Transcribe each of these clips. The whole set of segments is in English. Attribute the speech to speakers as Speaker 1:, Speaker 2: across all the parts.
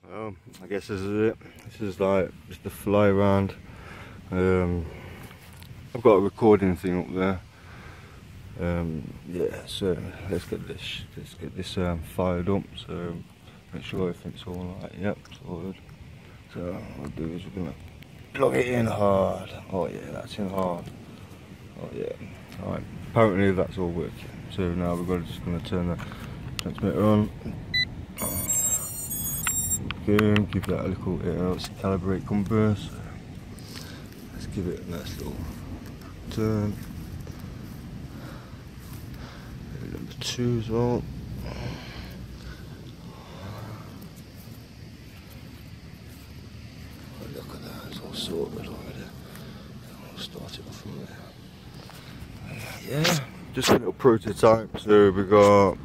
Speaker 1: I guess this is it. This is like just a fly around. I've got a recording thing up there. Yeah, so let's get this fired up. So make sure everything's all right. Yep, it's all good. So what we'll do is we're gonna plug it in hard. Oh yeah, that's in hard. Oh yeah. Alright. Apparently that's all working. So now just gonna turn the transmitter on. Good. Give that a little calibrate compass. Let's give it a nice little turn. Number 2 as well. Oh, look at that, it's all sorted already. I'll start it off from there. Yeah, just a little prototype. So we got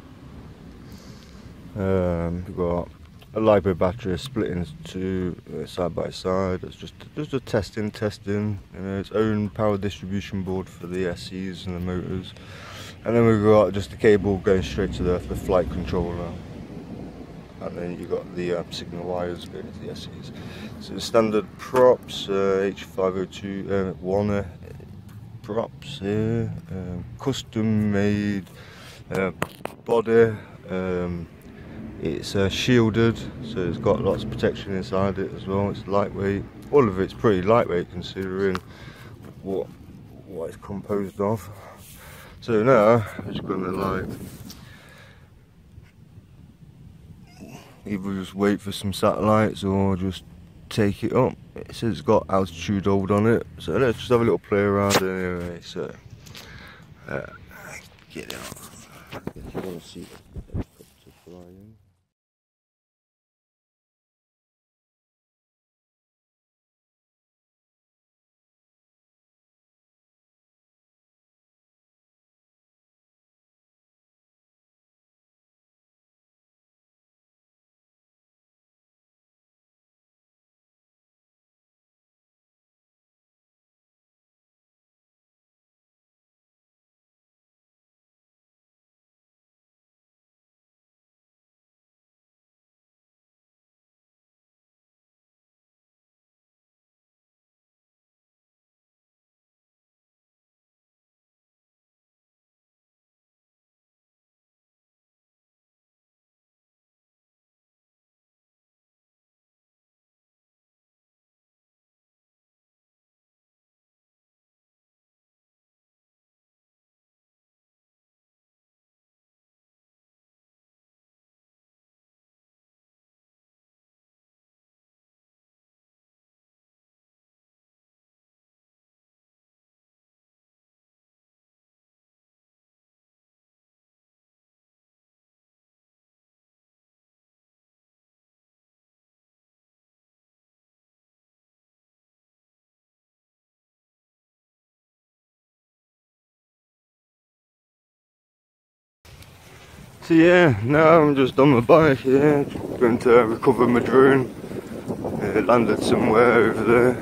Speaker 1: a lipo battery split into side by side. It's just a testing. You know, its own power distribution board for the SEs and the motors. And then we've got just the cable going straight to the flight controller, and then you've got the signal wires going to the SEs. So standard props, H502 Warner props here, custom made body. It's shielded, so it's got lots of protection inside it as well. It's lightweight. All of it's pretty lightweight considering what it's composed of. So now I'm just gonna like either just wait for some satellites or just take it up. It says it's got altitude hold on it, so let's just have a little play around anyway. So get it on. If you want to see the helicopter flying. So yeah, now I'm just on my bike here, going to recover my drone. It landed somewhere over there.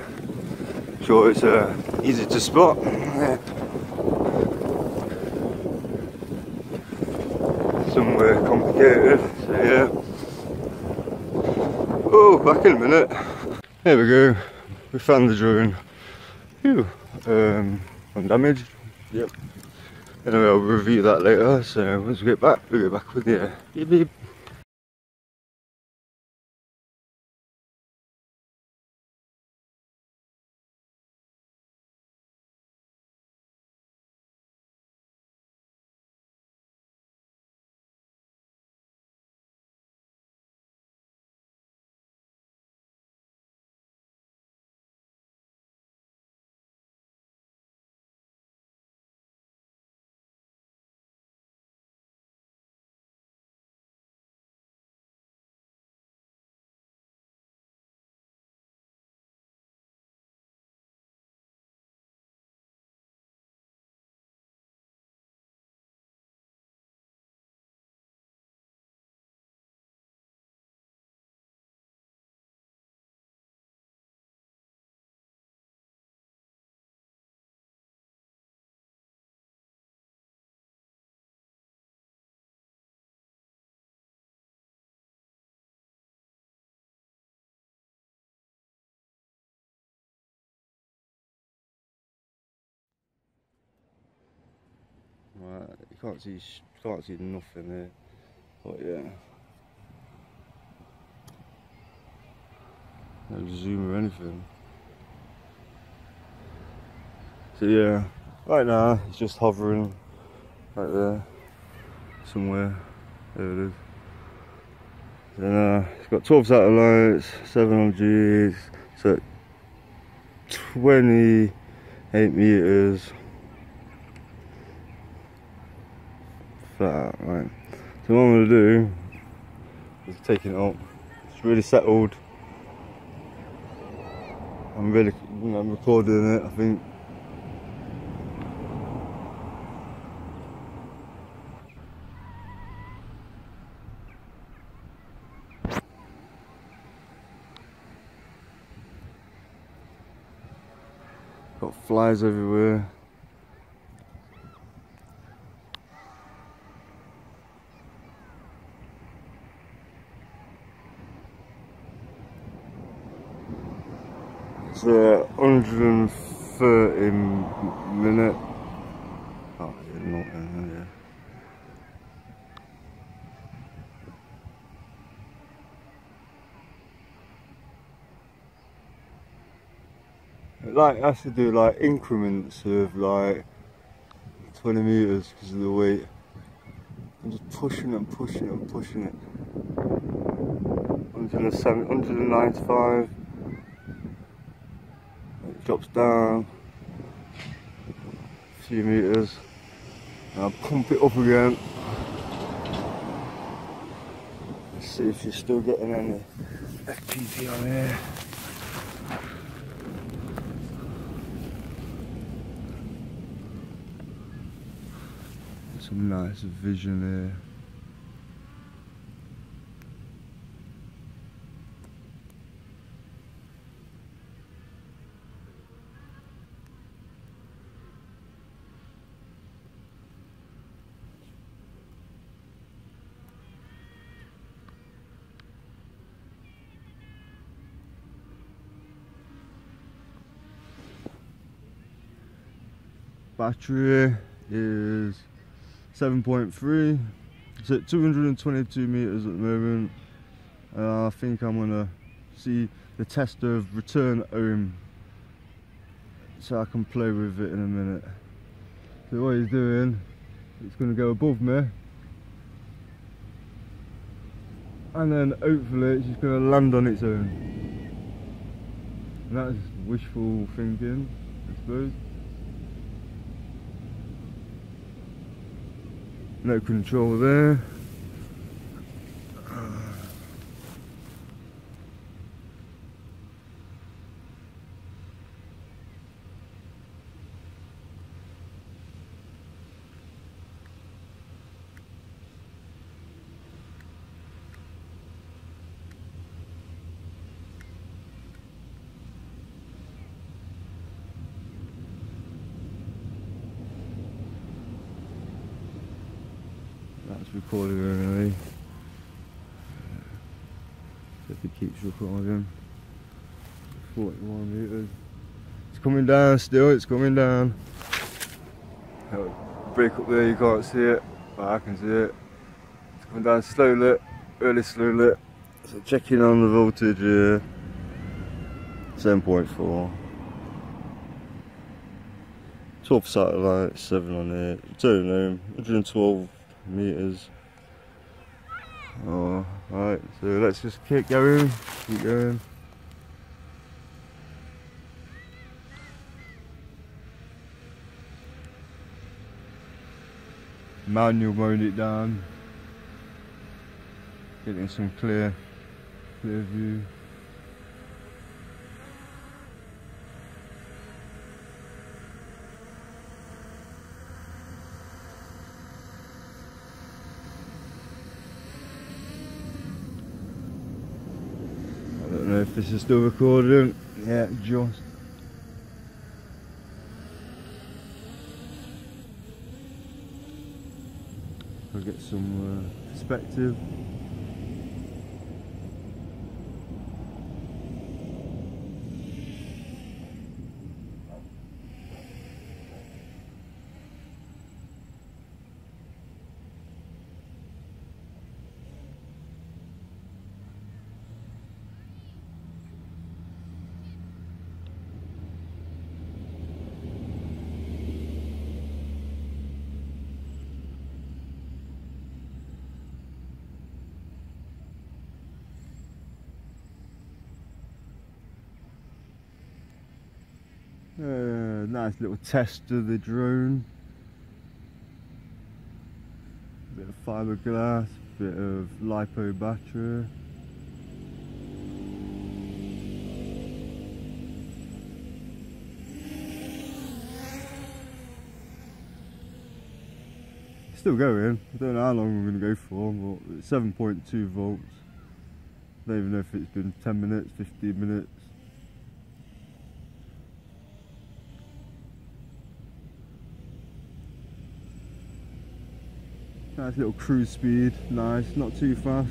Speaker 1: Sure, it's easy to spot. Yeah. Somewhere complicated, so yeah. Oh, back in a minute. There we go, we found the drone. Phew, undamaged. Yep. Anyway, I'll review that later, so once we get back, we'll go back with the beep beep. You can't see nothing there. But yeah, no zoom or anything. So yeah, right now it's just hovering right there somewhere. There it is. Then it's got 12 satellites, 7 on Gs, so 28 meters. Flat out, right. So what I'm going to do is take it up. It's really settled. I'm really, I'm recording it, I think. Got flies everywhere. It's 130 minute. Oh, yeah, not in there. Like, I have to do like increments of like 20 meters because of the weight. I'm just pushing it and pushing it and pushing it. 195. It drops down a few meters. And I'll pump it up again. Let's see if you're still getting any FPV on here. Some nice vision here. Battery is 7.3. It's at 222 meters at the moment. I think I'm gonna see the test of return home so I can play with it in a minute. So what he's doing, it's gonna go above me, and then hopefully it's just gonna land on its own. And that's wishful thinking, I suppose. No control there. That's recording anyway. If it keeps recording. 41 meters. It's coming down still, it's coming down. Break up there, you can't see it, but I can see it. It's coming down slowly, really slowly. So checking on the voltage here. 7.4. 12 satellites, 7 on it. Don't know, 112 meters. Oh, right, so let's just keep going, keep going. Manual mode it down, getting some clear view. I don't know if this is still recording. Yeah, just. I'll get some perspective. Nice little test of the drone. Bit of fiberglass, bit of lipo battery. Still going. I don't know how long we're going to go for, but it's 7.2 volts. I don't even know if it's been 10 minutes, 15 minutes. Nice little cruise speed, nice, not too fast.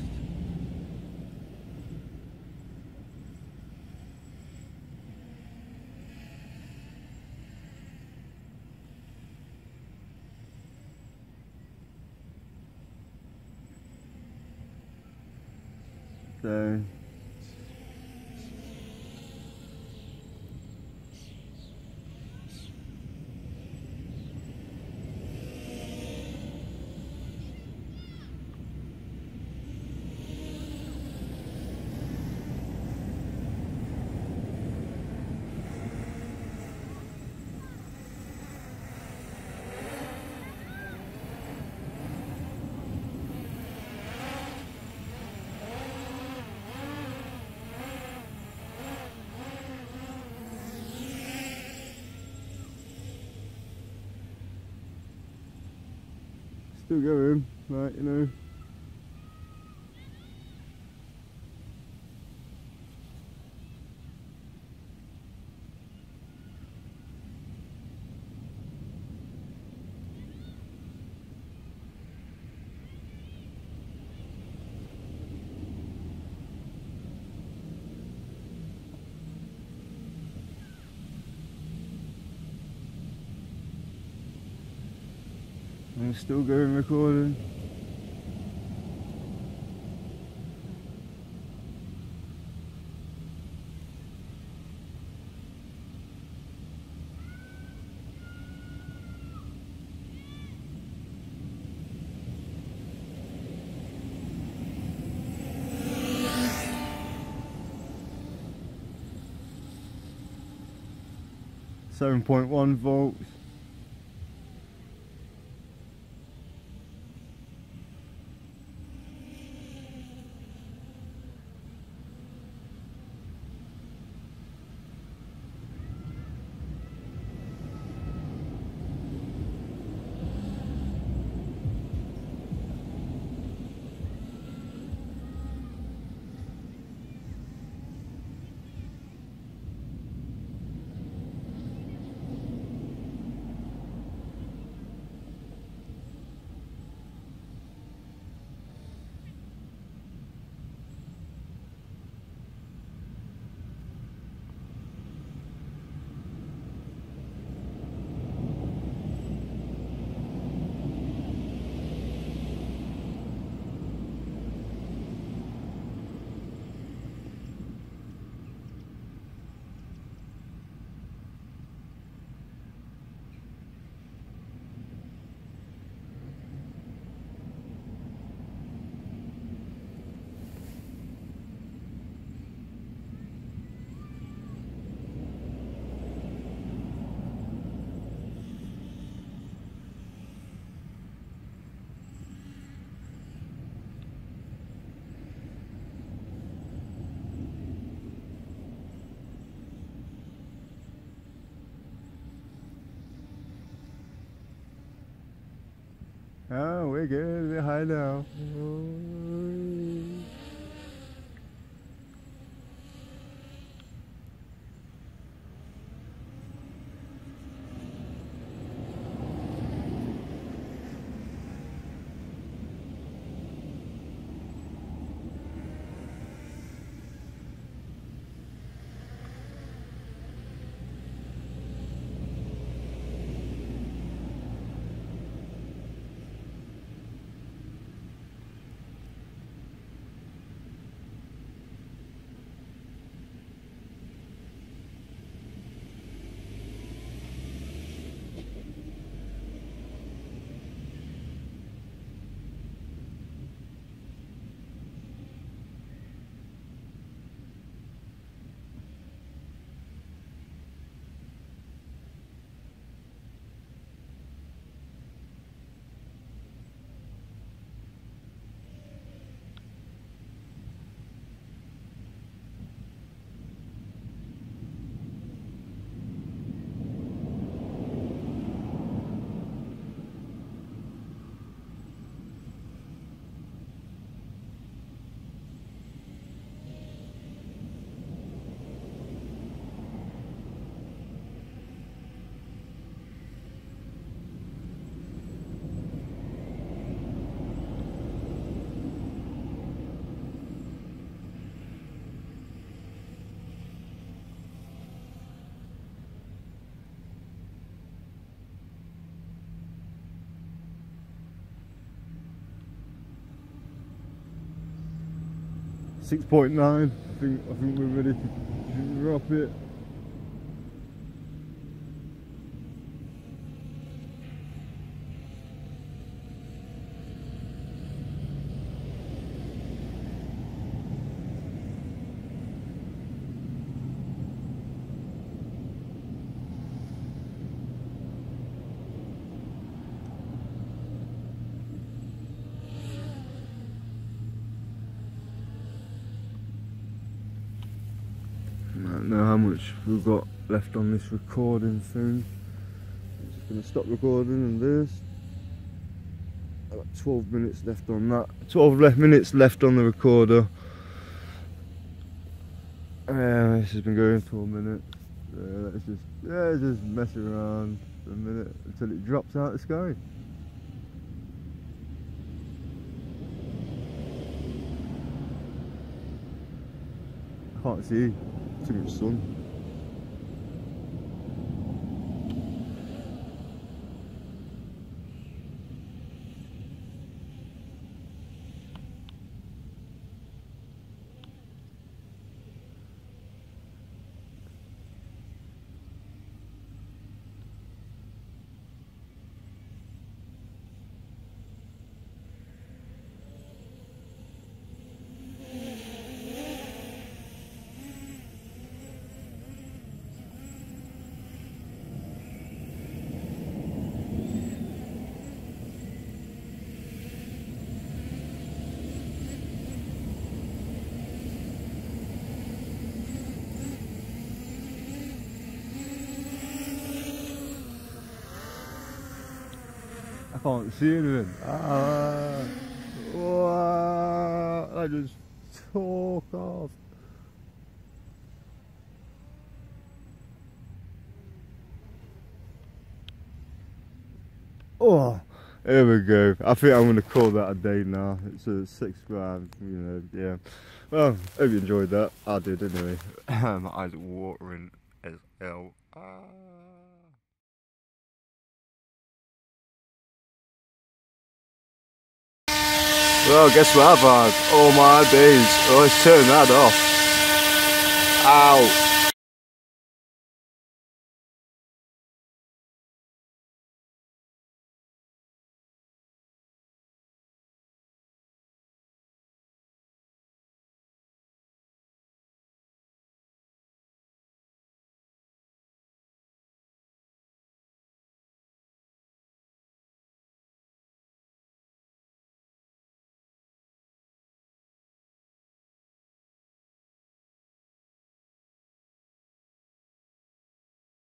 Speaker 1: So still going, right, you know. I'm still going recording. .1 volts. Oh, we're good, we're high now. 6.9. I think we're ready to drop it. I don't know how much we've got left on this recording thing. I'm just going to stop recording and this. I've got 12 minutes left on that. 12 minutes left on the recorder. This has been going for a minute. Let's just mess around for a minute until it drops out of the sky. I can't see. Too much sun. I can't see anything. I just took off. Oh, there we go. I think I'm going to call that a day now. It's a 6 grand, you know, yeah. Well, hope you enjoyed that. I did anyway. My eyes are watering as hell. Well, guess what I've had? Oh my days. Oh, let's turn that off. Ow.